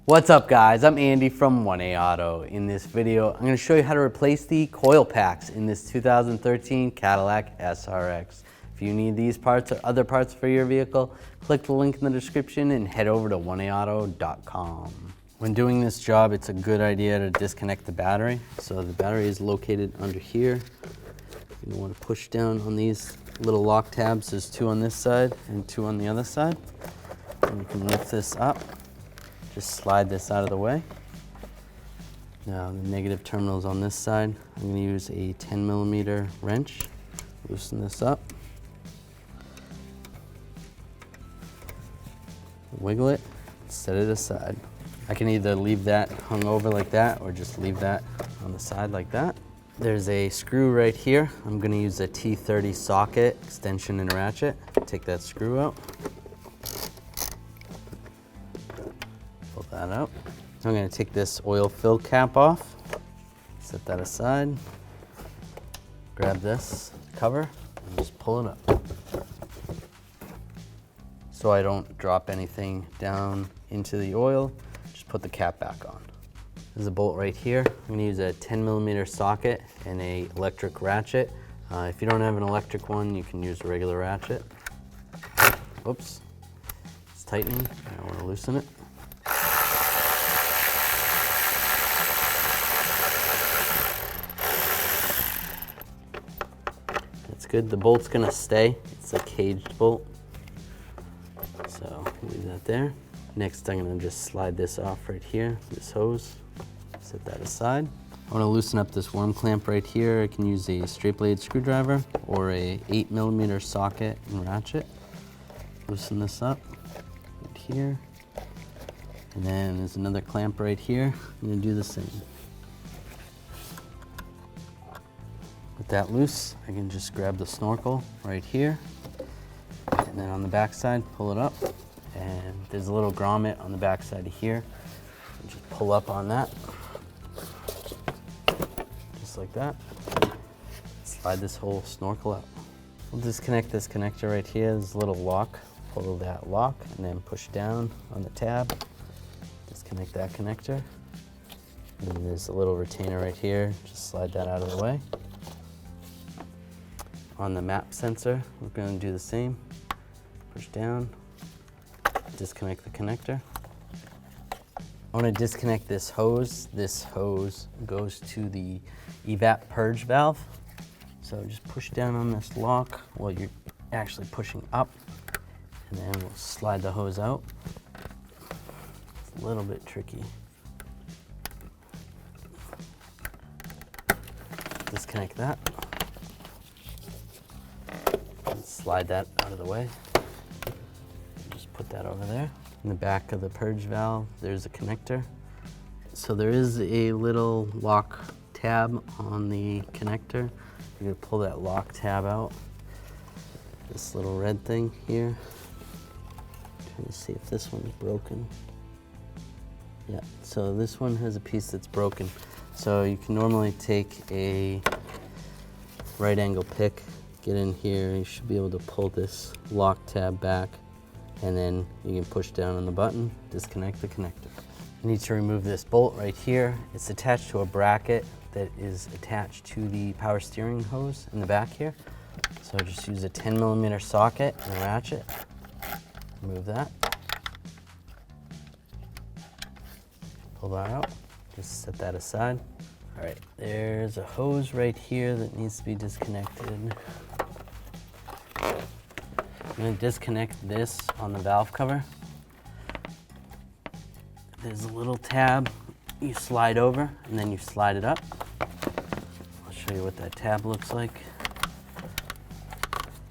What's up guys, I'm Andy from 1A Auto. In this video, I'm going to show you how to replace the coil packs in this 2013 Cadillac SRX. If you need these parts or other parts for your vehicle, click the link in the description and head over to 1aauto.com. When doing this job, it's a good idea to disconnect the battery. So the battery is located under here. You want to push down on these little lock tabs. There's two on this side and two on the other side. And you can lift this up. Just slide this out of the way. Now the negative terminal is on this side. I'm going to use a 10mm wrench. Loosen this up. Wiggle it, set it aside. I can either leave that hung over like that or just leave that on the side like that. There's a screw right here. I'm going to use a T30 socket extension and ratchet. Take that screw out. Pull that out. I'm going to take this oil fill cap off. Set that aside. Grab this cover and just pull it up. So I don't drop anything down into the oil, just put the cap back on. There's a bolt right here. I'm going to use a 10mm socket and a electric ratchet. If you don't have an electric one, you can use a regular ratchet. Whoops, it's tightening. I want to loosen it. That's good. The bolt's going to stay. It's a caged bolt. So leave that there. Next, I'm going to just slide this off right here, this hose. Set that aside. I want to loosen up this worm clamp right here. I can use a straight blade screwdriver or a 8mm socket and ratchet. Loosen this up right here. And then there's another clamp right here. I'm going to do the same. With that loose, I can just grab the snorkel right here. And then on the back side, pull it up. And there's a little grommet on the back side of here. Just pull up on that. Just like that. Slide this whole snorkel out. We'll disconnect this connector right here. There's a little lock. Pull that lock and then push down on the tab. Disconnect that connector. And there's a little retainer right here. Just slide that out of the way. On the map sensor, we're going to do the same. Push down. Disconnect the connector. I want to disconnect this hose. This hose goes to the evap purge valve. So just push down on this lock while you're actually pushing up, and then we'll slide the hose out. It's a little bit tricky. Disconnect that. And slide that out of the way. Put that over there. In the back of the purge valve, there's a connector. So there is a little lock tab on the connector. You're gonna pull that lock tab out. This little red thing here. Trying to see if this one's broken. Yeah, so this one has a piece that's broken. So you can normally take a right angle pick, get in here, you should be able to pull this lock tab back. And then you can push down on the button, disconnect the connector. You need to remove this bolt right here. It's attached to a bracket that is attached to the power steering hose in the back here. So just use a 10mm socket and a ratchet. Remove that. Pull that out, just set that aside. All right, there's a hose right here that needs to be disconnected. I'm going to disconnect this on the valve cover. There's a little tab you slide over and then you slide it up. I'll show you what that tab looks like.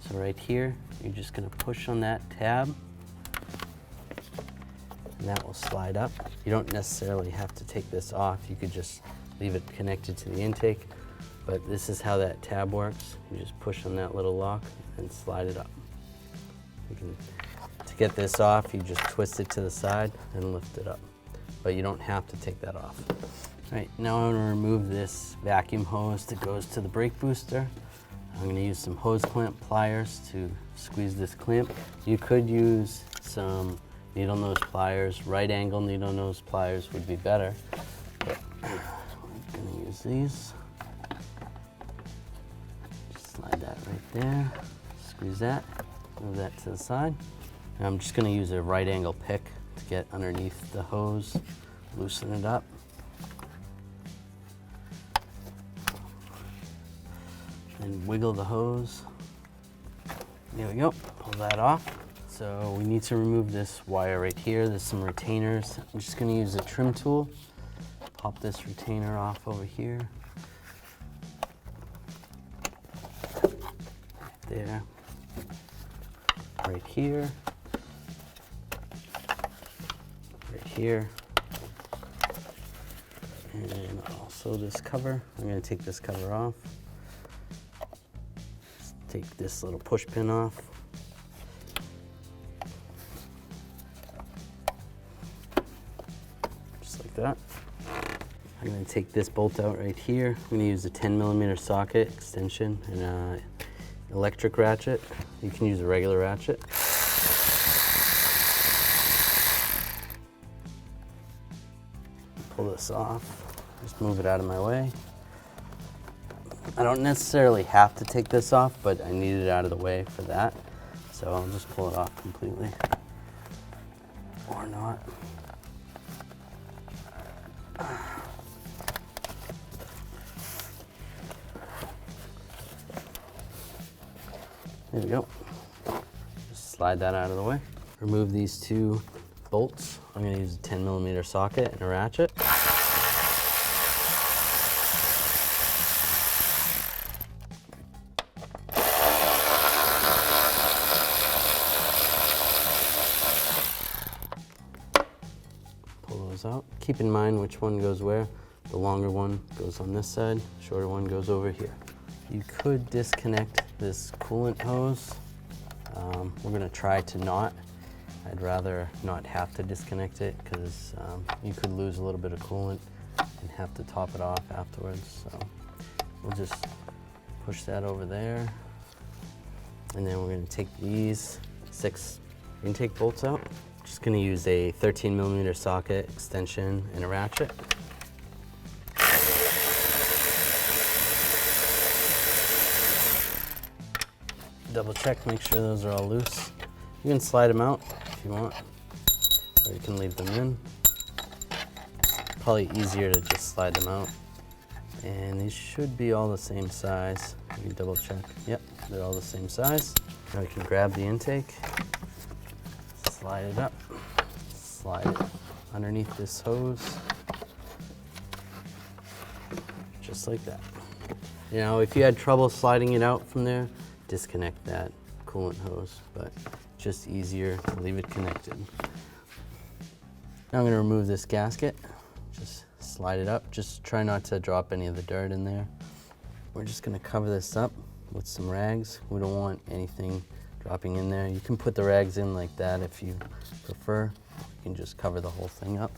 So right here, you're just going to push on that tab and that will slide up. You don't necessarily have to take this off. You could just leave it connected to the intake, but this is how that tab works. You just push on that little lock and slide it up. To get this off, you just twist it to the side and lift it up. But you don't have to take that off. All right, now I'm gonna remove this vacuum hose that goes to the brake booster. I'm gonna use some hose clamp pliers to squeeze this clamp. You could use some needle nose pliers. Right angle needle nose pliers would be better. But I'm gonna use these. Just slide that right there. Squeeze that, move that to the side. And I'm just gonna use a right angle pick to get underneath the hose, loosen it up. And wiggle the hose. There we go, pull that off. So we need to remove this wire right here. There's some retainers. I'm just gonna use a trim tool. Pop this retainer off over here. There. Right here. Right here. And also this cover. I'm gonna take this cover off. Just take this little push pin off. Just like that. I'm gonna take this bolt out right here. I'm gonna use a 10mm socket extension and an electric ratchet. You can use a regular ratchet. Pull this off, just move it out of my way. I don't necessarily have to take this off, but I need it out of the way for that. So I'll just pull it off completely, or not. There we go. Just slide that out of the way. Remove these two bolts. I'm gonna use a 10mm socket and a ratchet. Pull those out. Keep in mind which one goes where. The longer one goes on this side, shorter one goes over here. You could disconnect this coolant hose. We're gonna try to not. I'd rather not have to disconnect it because you could lose a little bit of coolant and have to top it off afterwards. So we'll just push that over there. And then we're gonna take these 6 intake bolts out. Just gonna use a 13mm socket extension and a ratchet. Double check, make sure those are all loose. You can slide them out if you want, or you can leave them in. Probably easier to just slide them out. And these should be all the same size. You can double check. Yep, they're all the same size. Now we can grab the intake, slide it up, slide it underneath this hose, just like that. You know, if you had trouble sliding it out from there, disconnect that coolant hose, but just easier to leave it connected. Now I'm going to remove this gasket. Just slide it up. Just try not to drop any of the dirt in there. We're just going to cover this up with some rags. We don't want anything dropping in there. You can put the rags in like that if you prefer. You can just cover the whole thing up.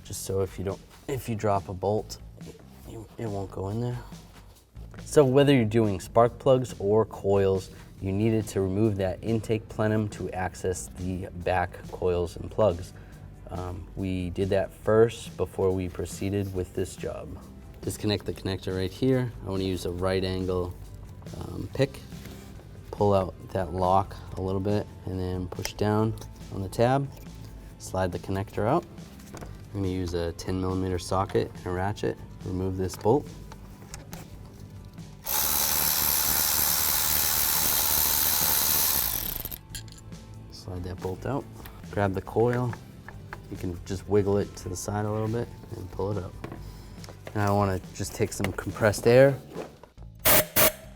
Just so if you drop a bolt, it won't go in there. So whether you're doing spark plugs or coils, you needed to remove that intake plenum to access the back coils and plugs. We did that first before we proceeded with this job. Disconnect the connector right here. I want to use a right angle pick. Pull out that lock a little bit and then push down on the tab. Slide the connector out. I'm going to use a 10mm socket and a ratchet. Remove this bolt. Slide that bolt out. Grab the coil. You can just wiggle it to the side a little bit and pull it up. Now I want to just take some compressed air,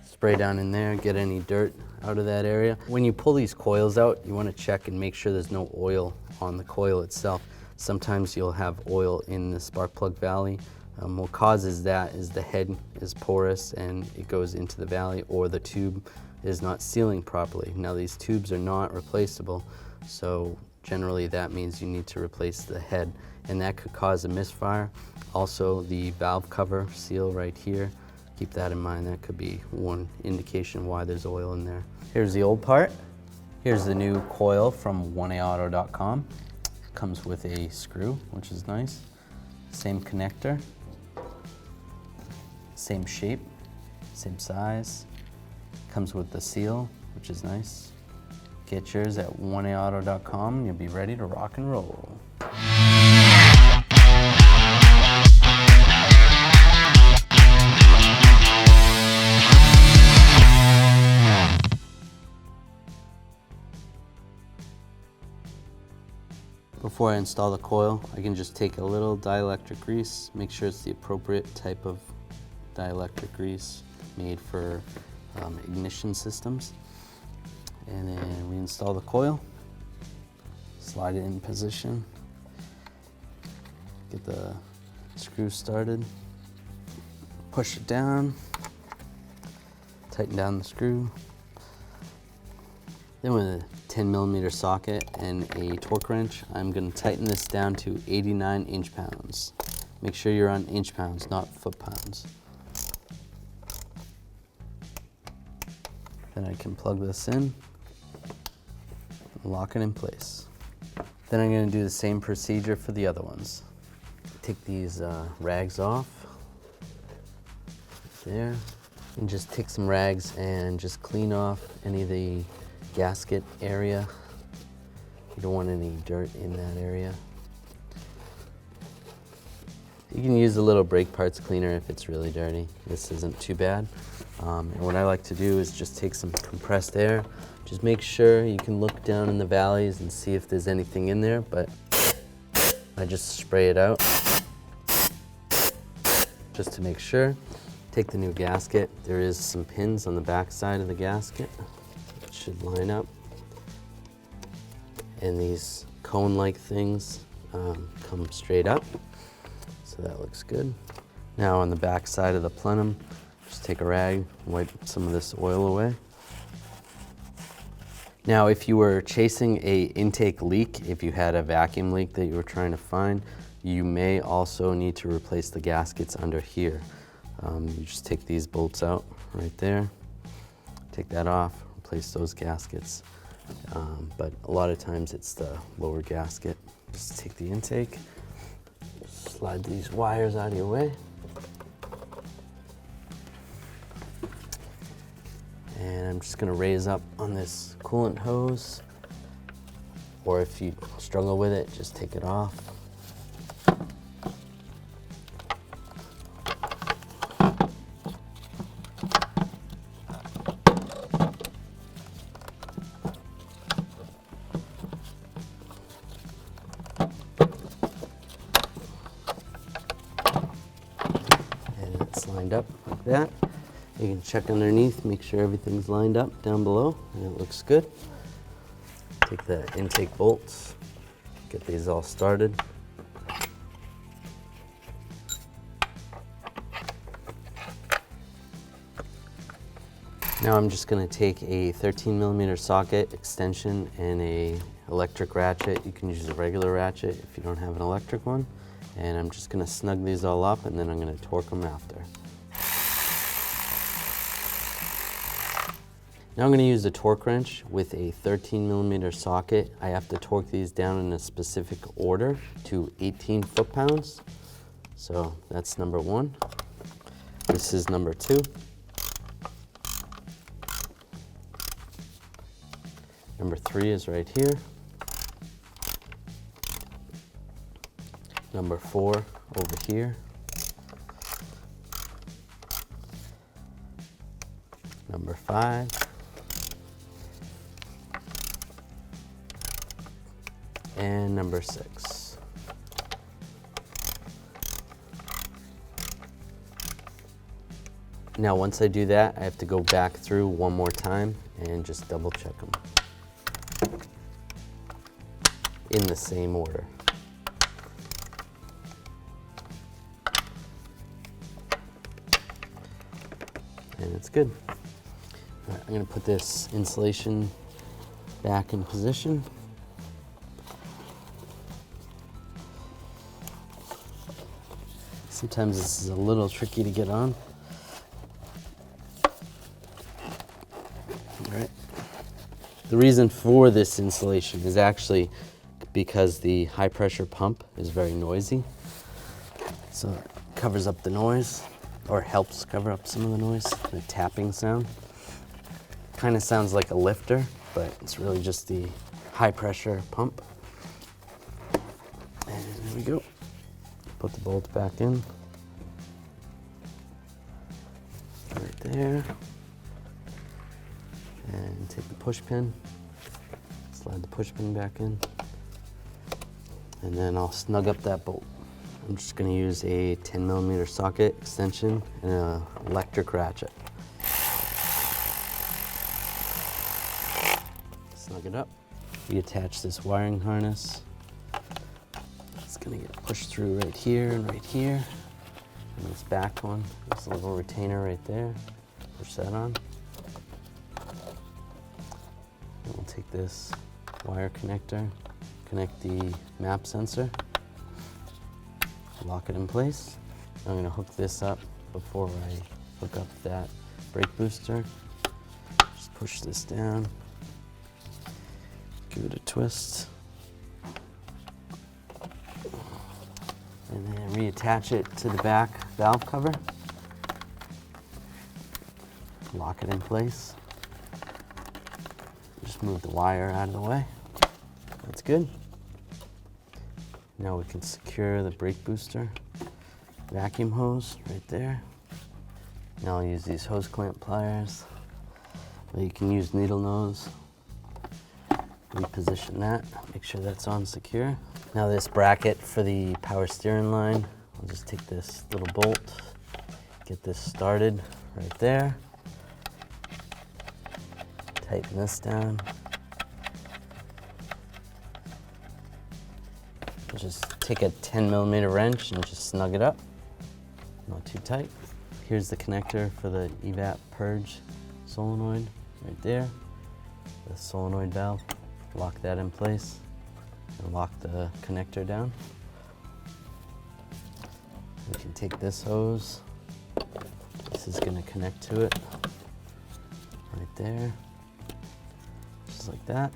spray down in there, get any dirt out of that area. When you pull these coils out, you want to check and make sure there's no oil on the coil itself. Sometimes you'll have oil in the spark plug valley. What causes that is the head is porous and it goes into the valley, or the tube is not sealing properly. Now these tubes are not replaceable, so generally that means you need to replace the head, and that could cause a misfire. Also the valve cover seal right here, keep that in mind. That could be one indication why there's oil in there. Here's the old part. Here's the new coil from 1aauto.com. Comes with a screw, which is nice. Same connector, same shape, same size. Comes with the seal, which is nice. Get yours at 1aauto.com and you'll be ready to rock and roll. Before I install the coil, I can just take a little dielectric grease, make sure it's the appropriate type of dielectric grease made for ignition systems. And then we install the coil, slide it in position, get the screw started, push it down, tighten down the screw. Then with a 10mm socket and a torque wrench, I'm going to tighten this down to 89 inch-pounds. Make sure you're on inch-pounds, not foot-pounds. Then I can plug this in, lock it in place. Then I'm going to do the same procedure for the other ones. Take these rags off, there, and just take some rags and just clean off any of the gasket area. You don't want any dirt in that area. You can use a little brake parts cleaner if it's really dirty. This isn't too bad. And what I like to do is just take some compressed air. Just make sure you can look down in the valleys and see if there's anything in there, but I just spray it out just to make sure. Take the new gasket. There is some pins on the back side of the gasket. It should line up. And these cone-like things come straight up. So that looks good. Now on the back side of the plenum, just take a rag, wipe some of this oil away. Now if you were chasing a intake leak, if you had a vacuum leak that you were trying to find, you may also need to replace the gaskets under here. You just take these bolts out right there, take that off, replace those gaskets. But a lot of times it's the lower gasket. Just take the intake, slide these wires out of your way. And I'm just gonna raise up on this coolant hose, or if you struggle with it, just take it off. And it's lined up like that. You can check underneath, make sure everything's lined up down below, and it looks good. Take the intake bolts, get these all started. Now I'm just going to take a 13mm socket extension and a electric ratchet. You can use a regular ratchet if you don't have an electric one. And I'm just going to snug these all up, and then I'm going to torque them after. Now I'm going to use a torque wrench with a 13mm socket. I have to torque these down in a specific order to 18 foot-pounds. So that's number 1. This is number 2. Number 3 is right here. Number 4 over here. Number 5. And number 6. Now once I do that, I have to go back through one more time and just double check them in the same order. And it's good. All right, I'm going to put this insulation back in position. Sometimes this is a little tricky to get on. All right. The reason for this installation is actually because the high pressure pump is very noisy. So it covers up the noise, or helps cover up some of the noise, the tapping sound. Kind of sounds like a lifter, but it's really just the high pressure pump. And there we go. Put the bolt back in. Right there. And take the push pin, slide the push pin back in, and then I'll snug up that bolt. I'm just going to use a 10mm socket extension and an electric ratchet. Snug it up. Reattach this wiring harness. It's going to get pushed through right here and right here. And this back one, there's a little retainer right there. Push that on. And we'll take this wire connector, connect the map sensor, lock it in place. I'm going to hook this up before I hook up that brake booster. Just push this down, give it a twist, and then reattach it to the back valve cover. Lock it in place. Just move the wire out of the way. That's good. Now we can secure the brake booster vacuum hose right there. Now I'll use these hose clamp pliers. You can use needle nose. Reposition that, make sure that's on secure. Now this bracket for the power steering line, I'll just take this little bolt, get this started right there. Tighten this down. Just take a 10mm wrench and just snug it up. Not too tight. Here's the connector for the evap purge solenoid right there. The solenoid valve. Lock that in place and lock the connector down. We can take this hose. This is going to connect to it right there. Just like that.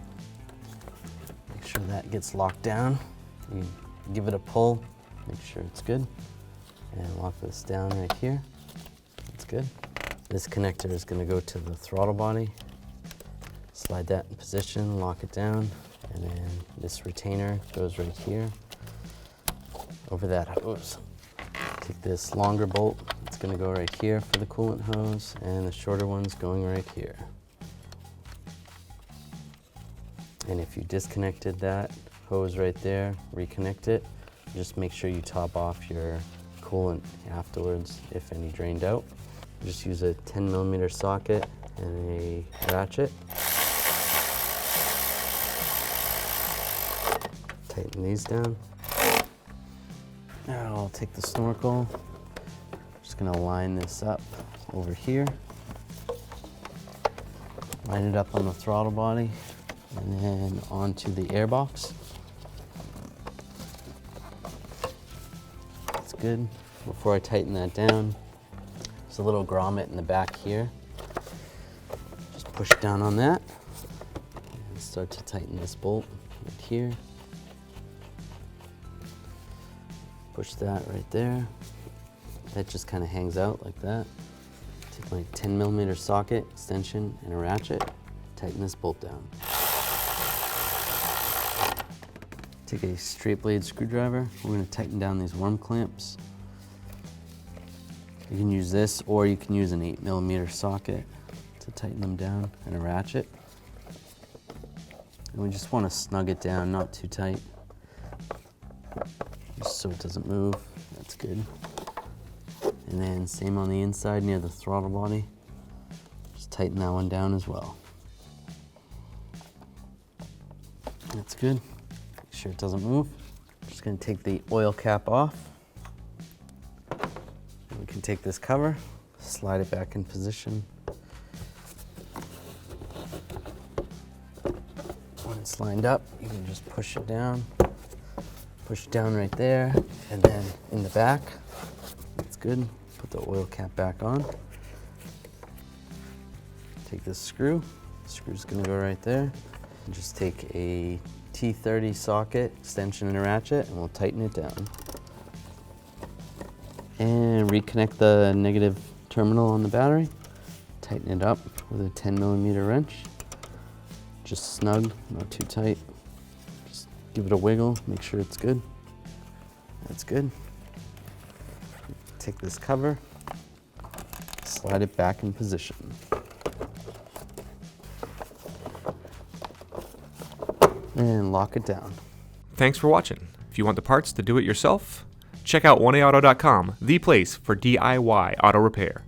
Make sure that gets locked down. You give it a pull, make sure it's good, and lock this down right here. That's good. This connector is going to go to the throttle body. Slide that in position, lock it down, and then this retainer goes right here over that hose. Take this longer bolt, it's going to go right here for the coolant hose, and the shorter one's going right here. And if you disconnected that hose right there, reconnect it. Just make sure you top off your coolant afterwards if any drained out. Just use a 10mm socket and a ratchet. Tighten these down. Now I'll take the snorkel. Just gonna line this up over here. Line it up on the throttle body and then onto the airbox. That's good. Before I tighten that down, there's a little grommet in the back here. Just push down on that and start to tighten this bolt right here. Push that right there. That just kind of hangs out like that. Take my 10mm socket extension and a ratchet, tighten this bolt down. Take a straight blade screwdriver. We're going to tighten down these worm clamps. You can use this, or you can use an 8mm socket to tighten them down, and a ratchet. And we just want to snug it down, not too tight, just so it doesn't move. That's good. And then same on the inside near the throttle body. Just tighten that one down as well. That's good. Make sure it doesn't move. Just going to take the oil cap off. And we can take this cover, slide it back in position. When it's lined up, you can just push it down. Push it down right there, and then in the back. That's good. Put the oil cap back on. Take this screw, Screw's gonna go right there. And just take a T30 socket, extension and a ratchet, and we'll tighten it down. And reconnect the negative terminal on the battery. Tighten it up with a 10mm wrench. Just snug, not too tight. Just give it a wiggle, make sure it's good. That's good. Take this cover, slide it back in position. And lock it down. Thanks for watching. If you want the parts to do it yourself, check out oneaauto.com, the place for DIY auto repair.